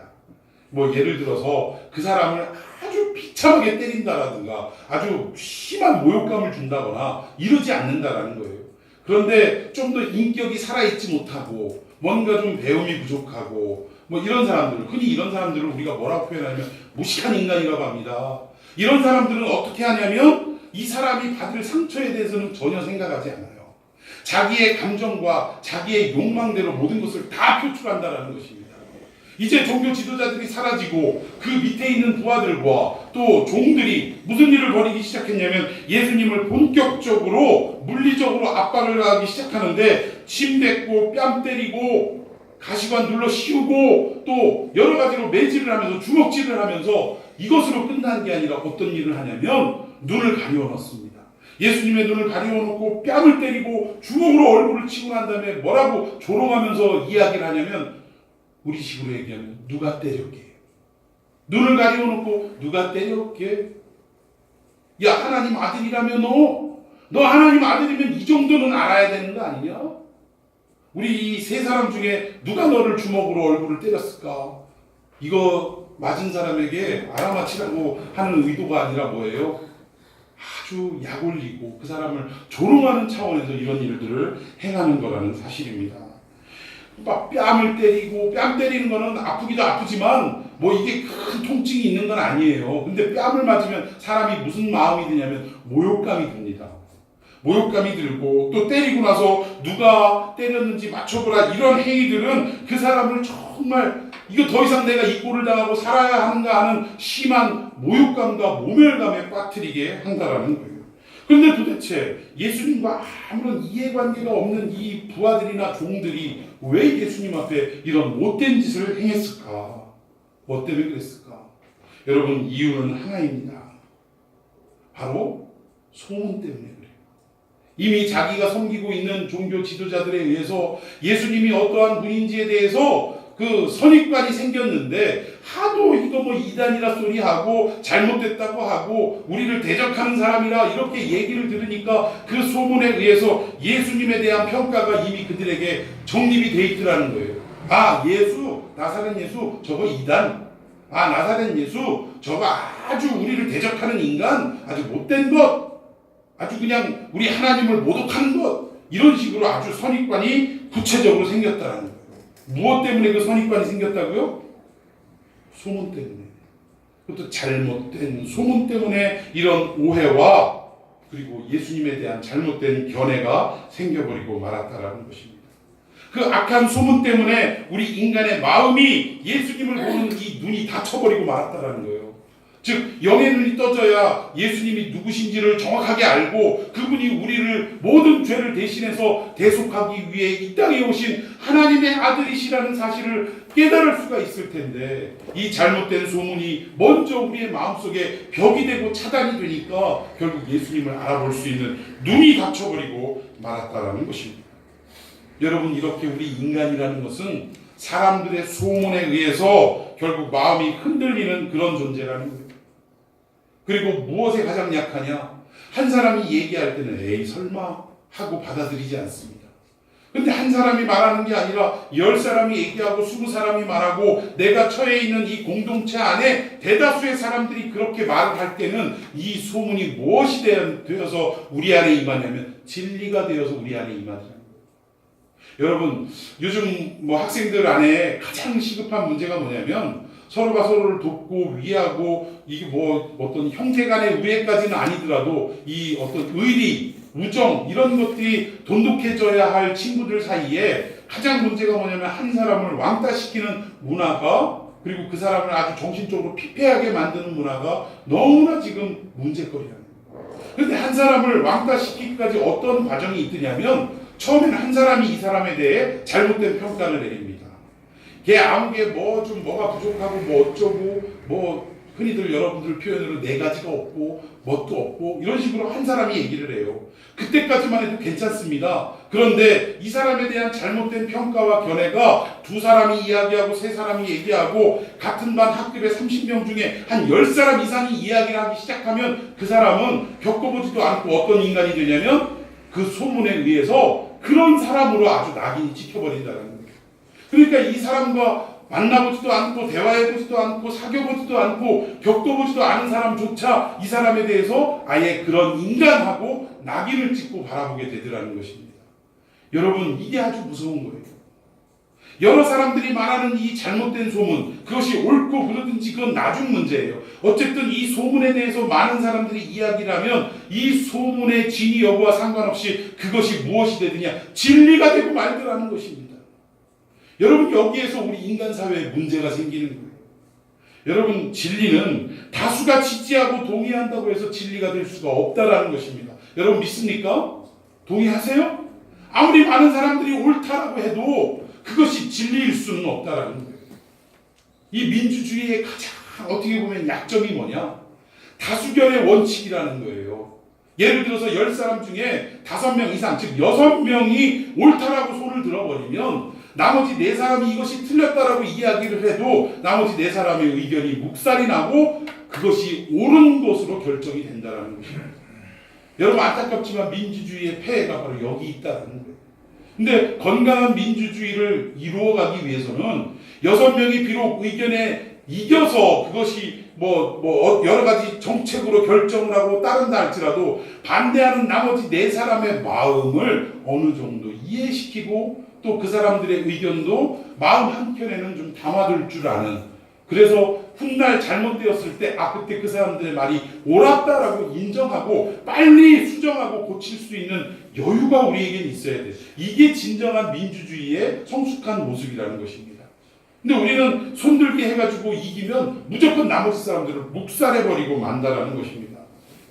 뭐 예를 들어서 그 사람을 아주 비참하게 때린다라든가 아주 심한 모욕감을 준다거나 이러지 않는다라는 거예요. 그런데 좀 더 인격이 살아있지 못하고 뭔가 좀 배움이 부족하고 뭐 이런 사람들, 흔히 이런 사람들을 우리가 뭐라고 표현하냐면 무식한 인간이라고 합니다. 이런 사람들은 어떻게 하냐면 이 사람이 받을 상처에 대해서는 전혀 생각하지 않아요. 자기의 감정과 자기의 욕망대로 모든 것을 다 표출한다는 것입니다. 이제 종교 지도자들이 사라지고 그 밑에 있는 부하들과 또 종들이 무슨 일을 벌이기 시작했냐면 예수님을 본격적으로 물리적으로 압박을 하기 시작하는데, 침 뱉고 뺨 때리고 가시관 눌러 씌우고 또 여러 가지로 매질을 하면서 주먹질을 하면서 이것으로 끝난 게 아니라 어떤 일을 하냐면 눈을 가리워 놓습니다. 예수님의 눈을 가리워 놓고 뺨을 때리고 주먹으로 얼굴을 치고 난 다음에 뭐라고 조롱하면서 이야기를 하냐면, 우리 식으로 얘기하면 누가 때렸게? 눈을 가리워 놓고 누가 때렸게? 야, 하나님 아들이라면 너 하나님 아들이면 이 정도는 알아야 되는 거 아니냐? 우리 이 세 사람 중에 누가 너를 주먹으로 얼굴을 때렸을까? 이거 맞은 사람에게 알아맞히라고 하는 의도가 아니라 뭐예요? 아주 약 올리고 그 사람을 조롱하는 차원에서 이런 일들을 행하는 거라는 사실입니다. 막 뺨을 때리고, 뺨 때리는 거는 아프기도 아프지만 뭐 이게 큰 통증이 있는 건 아니에요. 근데 뺨을 맞으면 사람이 무슨 마음이 드냐면 모욕감이 듭니다. 모욕감이 들고 또 때리고 나서 누가 때렸는지 맞춰보라, 이런 행위들은 그 사람을 정말 이거 더 이상 내가 이 꼴을 당하고 살아야 하는가 하는 심한 모욕감과 모멸감에 빠뜨리게 한다라는 거예요. 그런데 도대체 예수님과 아무런 이해관계가 없는 이 부하들이나 종들이 왜 예수님 앞에 이런 못된 짓을 행했을까? 뭐 때문에 그랬을까? 여러분, 이유는 하나입니다. 바로 소문 때문에 그래요. 이미 자기가 섬기고 있는 종교 지도자들에 의해서 예수님이 어떠한 분인지에 대해서 그 선입관이 생겼는데, 하도 이거 뭐 이단이라 소리하고 잘못됐다고 하고 우리를 대적하는 사람이라 이렇게 얘기를 들으니까 그 소문에 의해서 예수님에 대한 평가가 이미 그들에게 정립이 돼 있더라는 거예요. 아, 예수, 나사렛 예수 저거 이단, 아, 나사렛 예수 저거 아주 우리를 대적하는 인간, 아주 못된 것, 아주 그냥 우리 하나님을 모독하는 것, 이런 식으로 아주 선입관이 구체적으로 생겼다는 거예요. 무엇 때문에 그 선입관이 생겼다고요? 소문 때문에. 그것도 잘못된 소문 때문에 이런 오해와 그리고 예수님에 대한 잘못된 견해가 생겨버리고 말았다라는 것입니다. 그 악한 소문 때문에 우리 인간의 마음이 예수님을 보는 이 눈이 닫혀버리고 말았다라는 거예요. 즉, 영의 눈이 떠져야 예수님이 누구신지를 정확하게 알고 그분이 우리를 모든 죄를 대신해서 대속하기 위해 이 땅에 오신 하나님의 아들이시라는 사실을 깨달을 수가 있을 텐데, 이 잘못된 소문이 먼저 우리의 마음속에 벽이 되고 차단이 되니까 결국 예수님을 알아볼 수 있는 눈이 닫혀버리고 말았다라는 것입니다. 여러분, 이렇게 우리 인간이라는 것은 사람들의 소문에 의해서 결국 마음이 흔들리는 그런 존재라는 거예요. 그리고 무엇에 가장 약하냐? 한 사람이 얘기할 때는 에이 설마 하고 받아들이지 않습니다. 근데 한 사람이 말하는 게 아니라 10사람이 얘기하고 20사람이 말하고 내가 처해 있는 이 공동체 안에 대다수의 사람들이 그렇게 말을 할 때는 이 소문이 무엇이 되어서 우리 안에 임하냐면 진리가 되어서 우리 안에 임하죠. 여러분, 요즘 뭐 학생들 안에 가장 시급한 문제가 뭐냐면 서로가 서로를 돕고 위하고, 이게 뭐 어떤 형제간의 우애까지는 아니더라도 이 어떤 의리, 우정, 이런 것들이 돈독해져야 할 친구들 사이에 가장 문제가 뭐냐면 한 사람을 왕따시키는 문화가, 그리고 그 사람을 아주 정신적으로 피폐하게 만드는 문화가 너무나 지금 문제거리라는 거예요. 그런데 한 사람을 왕따시키기까지 어떤 과정이 있더냐면, 처음에는 한 사람이 이 사람에 대해 잘못된 평가를 내립니다. 걔 아무 게 뭐 좀 뭐가 부족하고 뭐 어쩌고 뭐 흔히들 여러분들 표현으로 네 가지가 없고 뭣도 없고 이런 식으로 한 사람이 얘기를 해요. 그때까지만 해도 괜찮습니다. 그런데 이 사람에 대한 잘못된 평가와 견해가 두 사람이 이야기하고 세 사람이 얘기하고 같은 반 학급의 30명 중에 한 10사람 이상이 이야기를 하기 시작하면 그 사람은 겪어보지도 않고 어떤 인간이 되냐면 그 소문에 의해서 그런 사람으로 아주 낙인이 찍혀버린다는 거예요. 그러니까 이 사람과 만나보지도 않고 대화해보지도 않고 사귀어보지도 않고 겪어보지도 않은 사람조차 이 사람에 대해서 아예 그런 인간하고 낙인을 찍고 바라보게 되더라는 것입니다. 여러분, 이게 아주 무서운 거예요. 여러 사람들이 말하는 이 잘못된 소문, 그것이 옳고 그르든지 그건 나중 문제예요. 어쨌든 이 소문에 대해서 많은 사람들이 이야기를 하면 이 소문의 진위 여부와 상관없이 그것이 무엇이 되느냐 진리가 되고 말더라는 것입니다. 여러분, 여기에서 우리 인간 사회에 문제가 생기는 거예요. 여러분, 진리는 다수가 지지하고 동의한다고 해서 진리가 될 수가 없다라는 것입니다. 여러분 믿습니까? 동의하세요? 아무리 많은 사람들이 옳다라고 해도 그것이 진리일 수는 없다라는 거예요. 이 민주주의의 가장 어떻게 보면 약점이 뭐냐? 다수결의 원칙이라는 거예요. 예를 들어서 10사람 중에 5명 이상, 즉 6명이 옳다라고 손을 들어버리면 나머지 4사람이 이것이 틀렸다라고 이야기를 해도 나머지 4사람의 의견이 묵살이 나고 그것이 옳은 것으로 결정이 된다는 것입니다. 여러분, 안타깝지만 민주주의의 폐해가 바로 여기 있다는 거예요. 근데 건강한 민주주의를 이루어가기 위해서는 6명이 비록 의견에 이겨서 그것이 여러 가지 정책으로 결정을 하고 따른다 할지라도 반대하는 나머지 4사람의 마음을 어느 정도 이해시키고 또 그 사람들의 의견도 마음 한켠에는 좀 담아둘 줄 아는, 그래서 훗날 잘못되었을 때 그때 그 사람들의 말이 옳았다라고 인정하고 빨리 수정하고 고칠 수 있는 여유가 우리에겐 있어야 돼. 이게 진정한 민주주의의 성숙한 모습이라는 것입니다. 근데 우리는 손들기 해가지고 이기면 무조건 나머지 사람들을 묵살해버리고 만다라는 것입니다.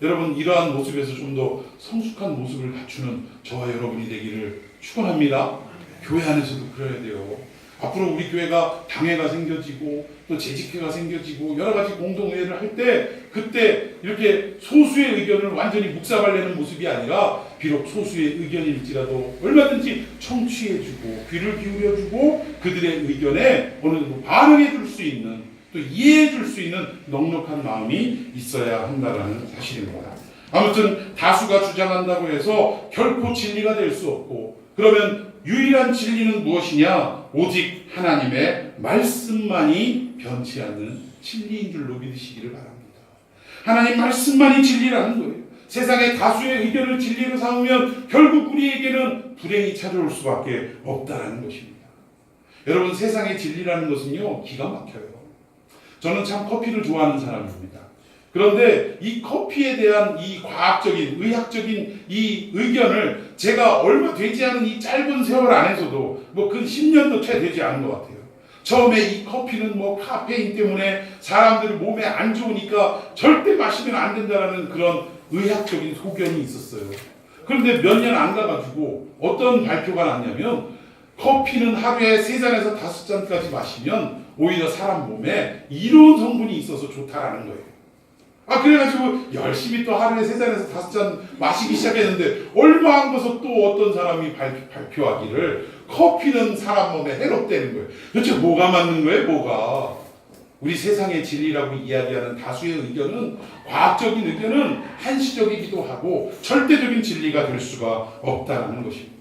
여러분, 이러한 모습에서 좀 더 성숙한 모습을 갖추는 저와 여러분이 되기를 축원합니다. 교회 안에서도 그래야 돼요. 앞으로 우리 교회가 당회가 생겨지고 또 재직회가 생겨지고 여러 가지 공동회의를 할 때 그때 이렇게 소수의 의견을 완전히 묵사발내는 모습이 아니라 비록 소수의 의견일지라도 얼마든지 청취해주고 귀를 기울여주고 그들의 의견에 어느 정도 반응해줄 수 있는 또 이해해줄 수 있는 넉넉한 마음이 있어야 한다는 사실입니다. 아무튼 다수가 주장한다고 해서 결코 진리가 될 수 없고, 그러면 유일한 진리는 무엇이냐? 오직 하나님의 말씀만이 변치 않는 진리인 줄로 믿으시기를 바랍니다. 하나님 말씀만이 진리라는 거예요. 세상의 다수의 의견을 진리로 삼으면 결국 우리에게는 불행이 찾아올 수밖에 없다는 것입니다. 여러분, 세상의 진리라는 것은요, 기가 막혀요. 저는 참 커피를 좋아하는 사람입니다. 그런데 이 커피에 대한 이 과학적인, 의학적인 이 의견을 제가 얼마 되지 않은 이 짧은 세월 안에서도 그 10년도 채 되지 않은 것 같아요. 처음에 이 커피는 카페인 때문에 사람들 몸에 안 좋으니까 절대 마시면 안 된다는 그런 의학적인 소견이 있었어요. 그런데 몇 년 안 가가지고 어떤 발표가 났냐면 커피는 하루에 3잔에서 5잔까지 마시면 오히려 사람 몸에 이로운 성분이 있어서 좋다라는 거예요. 그래가지고 열심히 또 하루에 3잔에서 5잔 마시기 시작했는데 얼마 안 가서 또 어떤 사람이 발표하기를 커피는 사람 몸에 해롭다는 거예요. 도대체 뭐가 맞는 거예요? 뭐가? 우리 세상의 진리라고 이야기하는 다수의 의견은, 과학적인 의견은 한시적이기도 하고 절대적인 진리가 될 수가 없다는 것입니다.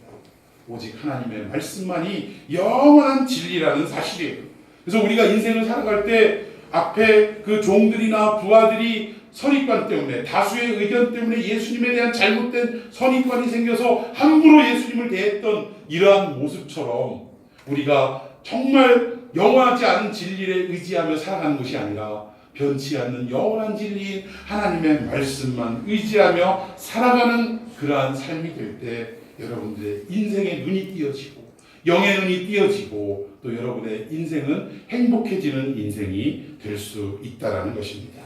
오직 하나님의 말씀만이 영원한 진리라는 사실이에요. 그래서 우리가 인생을 살아갈 때 앞에 그 종들이나 부하들이 선입관 때문에, 다수의 의견 때문에 예수님에 대한 잘못된 선입관이 생겨서 함부로 예수님을 대했던 이러한 모습처럼 우리가 정말 영원하지 않은 진리를 의지하며 살아가는 것이 아니라 변치 않는 영원한 진리인 하나님의 말씀만 의지하며 살아가는 그러한 삶이 될 때 여러분들의 인생의 눈이 띄어지고 영의 눈이 띄어지고 또 여러분의 인생은 행복해지는 인생이 될 수 있다는 것입니다.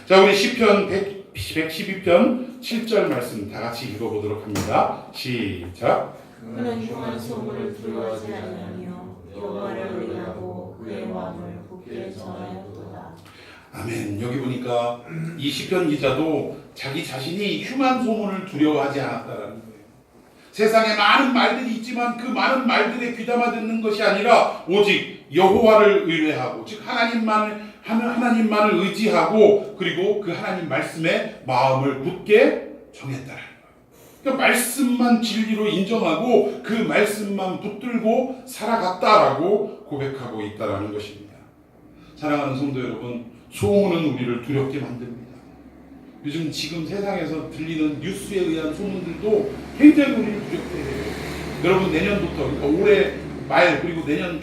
자, 우리 시편 112편 7절 말씀 다 같이 읽어보도록 합니다. 시작. 그는 흉한 소문을 두려워하지 아니하며 여호와를 의뢰하고 그의 마음을 굳게 전하였도다. 아멘. 여기 보니까 이 시편 기자도 자기 자신이 흉한 소문을 두려워하지 않았다라는 거예요. 세상에 많은 말들이 있지만 그 많은 말들에 귀담아 듣는 것이 아니라 오직 여호와를 의뢰하고, 즉 하나님만을 의지하고, 그리고 그 하나님 말씀에 마음을 굳게 정했다라는 거예요. 그러니까 말씀만 진리로 인정하고 그 말씀만 붙들고 살아갔다라고 고백하고 있다라는 것입니다. 사랑하는 성도 여러분, 소문은 우리를 두렵게 만듭니다. 요즘 지금 세상에서 들리는 뉴스에 의한 소문들도 굉장히 우리를 두렵게 해요. 여러분, 내년부터, 그러니까 올해 말 그리고 내년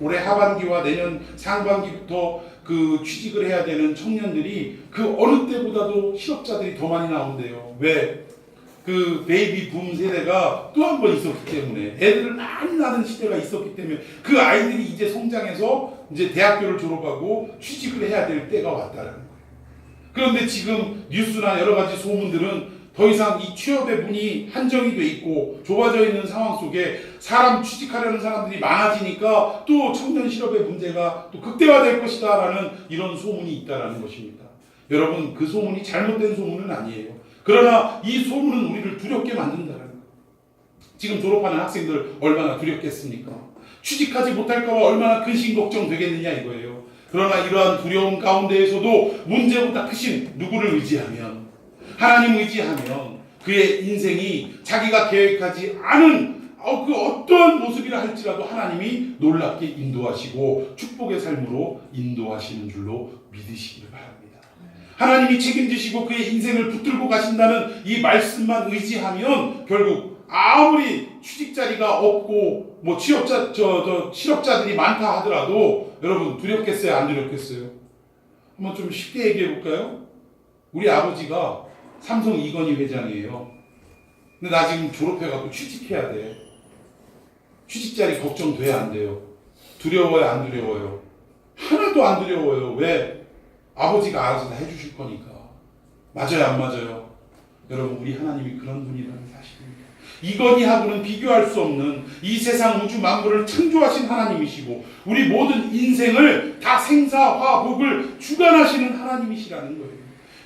올해 하반기와 내년 상반기부터 그 취직을 해야 되는 청년들이 그 어느 때보다도 실업자들이 더 많이 나온대요. 왜? 그 베이비 붐 세대가 또 한 번 있었기 때문에, 애들을 많이 낳는 시대가 있었기 때문에 그 아이들이 이제 성장해서 이제 대학교를 졸업하고 취직을 해야 될 때가 왔다는 거예요. 그런데 지금 뉴스나 여러 가지 소문들은 더 이상 이 취업의 문이 한정이 돼 있고 좁아져 있는 상황 속에 취직하려는 사람들이 많아지니까 또 청년 실업의 문제가 또 극대화될 것이다 라는 이런 소문이 있다라는 것입니다. 여러분, 그 소문이 잘못된 소문은 아니에요. 그러나 이 소문은 우리를 두렵게 만든다는 거예요. 지금 졸업하는 학생들 얼마나 두렵겠습니까? 취직하지 못할까 봐 얼마나 근심 걱정 되겠느냐 이거예요. 그러나 이러한 두려움 가운데에서도 문제보다 크신 누구를 의지하면, 하나님 의지하면 그의 인생이 자기가 계획하지 않은 그 어떠한 모습이라 할지라도 하나님이 놀랍게 인도하시고 축복의 삶으로 인도하시는 줄로 믿으시기를 바랍니다. 하나님이 책임지시고 그의 인생을 붙들고 가신다는 이 말씀만 의지하면 결국 아무리 취직 자리가 없고 뭐 실업자들이 많다 하더라도 여러분, 두렵겠어요? 안 두렵겠어요? 한번 좀 쉽게 얘기해 볼까요? 우리 아버지가 삼성 이건희 회장이에요. 근데 나 지금 졸업해갖고 취직해야 돼. 취직 자리 걱정돼? 안 돼요? 두려워요? 안 두려워요? 하나도 안 두려워요. 왜? 아버지가 알아서 다 해주실 거니까. 맞아요? 안 맞아요? 여러분, 우리 하나님이 그런 분이라는 사실입니다. 이건희하고는 비교할 수 없는 이 세상 우주 만물을 창조하신 하나님이시고 우리 모든 인생을 다 생사화복을 주관하시는 하나님이시라는 거예요.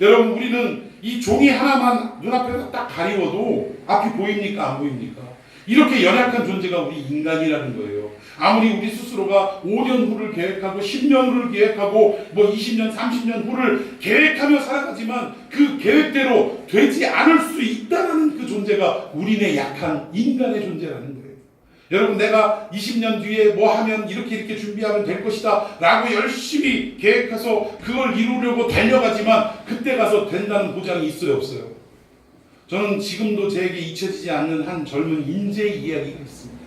여러분, 우리는 이 종이 하나만 눈앞에서 딱 가리워도 앞이 보입니까? 안 보입니까? 이렇게 연약한 존재가 우리 인간이라는 거예요. 아무리 우리 스스로가 5년 후를 계획하고 10년 후를 계획하고 뭐 20년, 30년 후를 계획하며 살아가지만 그 계획대로 되지 않을 수 있다는 그 존재가 우리네 약한 인간의 존재라는 거예요. 여러분, 내가 20년 뒤에 뭐 하면 이렇게 준비하면 될 것이다 라고 열심히 계획해서 그걸 이루려고 달려가지만 그때 가서 된다는 보장이 있어요, 없어요? 저는 지금도 제게 잊혀지지 않는 한 젊은 인재의 이야기가 있습니다.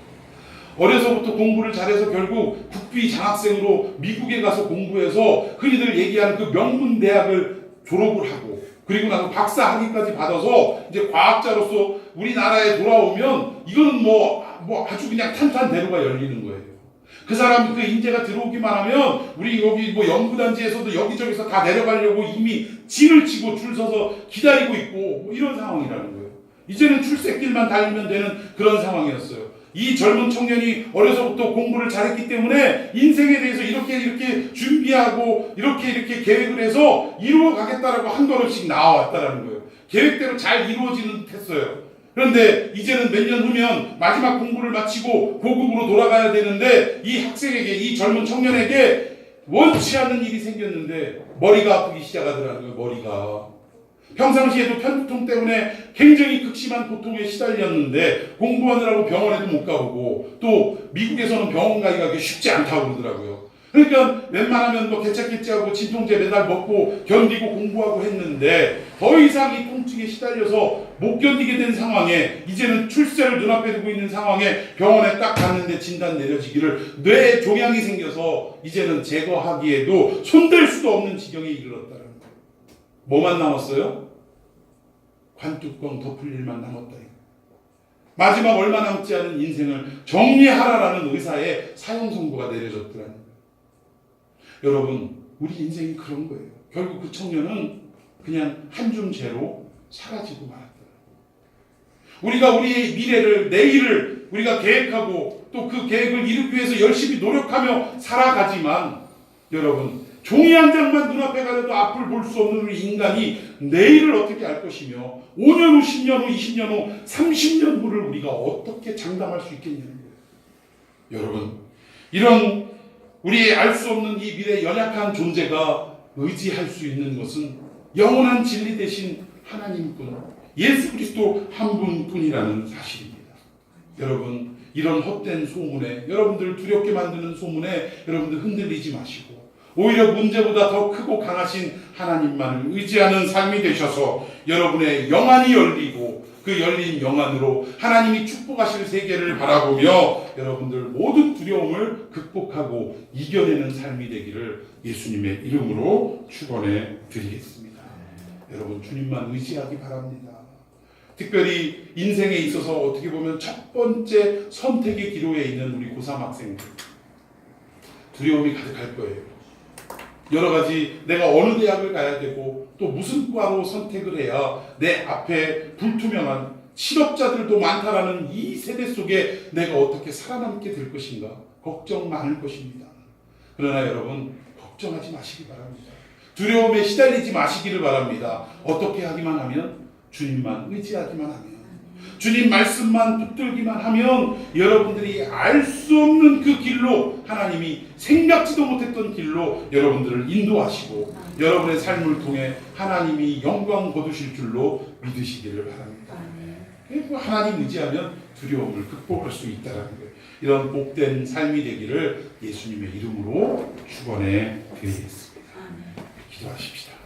어려서부터 공부를 잘해서 결국 국비 장학생으로 미국에 가서 공부해서 흔히들 얘기하는 그 명문 대학을 졸업을 하고 그리고 나서 박사 학위까지 받아서 이제 과학자로서 우리나라에 돌아오면 이거는 뭐 아주 그냥 탄탄대로가 열리는 거예요. 그 사람, 그 인재가 들어오기만 하면 우리 여기 뭐 연구단지에서도 여기저기서 다 내려가려고 이미 진을 치고 줄 서서 기다리고 있고 뭐 이런 상황이라는 거예요. 이제는 출세길만 달리면 되는 그런 상황이었어요. 이 젊은 청년이 어려서부터 공부를 잘했기 때문에 인생에 대해서 이렇게 준비하고 이렇게 계획을 해서 이루어 가겠다라고 한 걸음씩 나와왔다라는 거예요. 계획대로 잘 이루어지는 듯 했어요. 그런데 이제는 몇 년 후면 마지막 공부를 마치고 고국으로 돌아가야 되는데 이 학생에게, 이 젊은 청년에게 원치 않는 일이 생겼는데 머리가 아프기 시작하더라는 거예요. 머리가. 평상시에도 편두통 때문에 굉장히 극심한 고통에 시달렸는데 공부하느라고 병원에도 못 가보고 또 미국에서는 병원 가기가 쉽지 않다고 그러더라고요. 그러니까 웬만하면 뭐 개척개척하고 진통제 매달 먹고 견디고 공부하고 했는데 더 이상 이 통증에 시달려서 못 견디게 된 상황에 이제는 출세를 눈앞에 두고 있는 상황에 병원에 딱 갔는데 진단 내려지기를 뇌에 종양이 생겨서 이제는 제거하기에도 손댈 수도 없는 지경에 이르렀다는 거예요. 뭐만 남았어요? 관뚜껑 덮을 일만 남았다. 마지막 얼마 남지 않은 인생을 정리하라라는 의사의 사형 선고가 내려졌더라는 거예요. 여러분, 우리 인생이 그런 거예요. 결국 그 청년은 그냥 한 줌 재로 사라지고 말았다. 우리가 우리의 미래를, 내일을 우리가 계획하고 또 그 계획을 이루기 위해서 열심히 노력하며 살아가지만 여러분, 종이 한 장만 눈앞에 가려도 앞을 볼 수 없는 우리 인간이 내일을 어떻게 알 것이며 5년 후, 10년 후, 20년 후, 30년 후를 우리가 어떻게 장담할 수 있겠냐는 거예요. 여러분, 이런 우리 알 수 없는 이 미래 연약한 존재가 의지할 수 있는 것은 영원한 진리 대신 하나님뿐, 예수 그리스도 한 분뿐이라는 사실입니다. 여러분, 이런 헛된 소문에, 여러분들을 두렵게 만드는 소문에 여러분들 흔들리지 마시고 오히려 문제보다 더 크고 강하신 하나님만을 의지하는 삶이 되셔서 여러분의 영안이 열리고 그 열린 영안으로 하나님이 축복하실 세계를 바라보며 여러분들 모든 두려움을 극복하고 이겨내는 삶이 되기를 예수님의 이름으로 축원해 드리겠습니다. 여러분, 주님만 의지하기 바랍니다. 특별히 인생에 있어서 어떻게 보면 첫 번째 선택의 기로에 있는 우리 고3 학생들, 두려움이 가득할 거예요. 여러 가지 내가 어느 대학을 가야 되고 또 무슨 과로 선택을 해야 내 앞에 불투명한 실업자들도 많다라는 이 세대 속에 내가 어떻게 살아남게 될 것인가 걱정 많을 것입니다. 그러나 여러분, 걱정하지 마시기 바랍니다. 두려움에 시달리지 마시기를 바랍니다. 어떻게 하기만 하면? 주님만 의지하기만 하면, 주님 말씀만 붙들기만 하면 여러분들이 알 수 없는 그 길로, 하나님이 생각지도 못했던 길로 여러분들을 인도하시고 여러분의 삶을 통해 하나님이 영광 거두실 줄로 믿으시기를 바랍니다. 하나님 의지하면 두려움을 극복할 수 있다는 거예요. 이런 복된 삶이 되기를 예수님의 이름으로 축원해 드리겠습니다. 기도하십시다.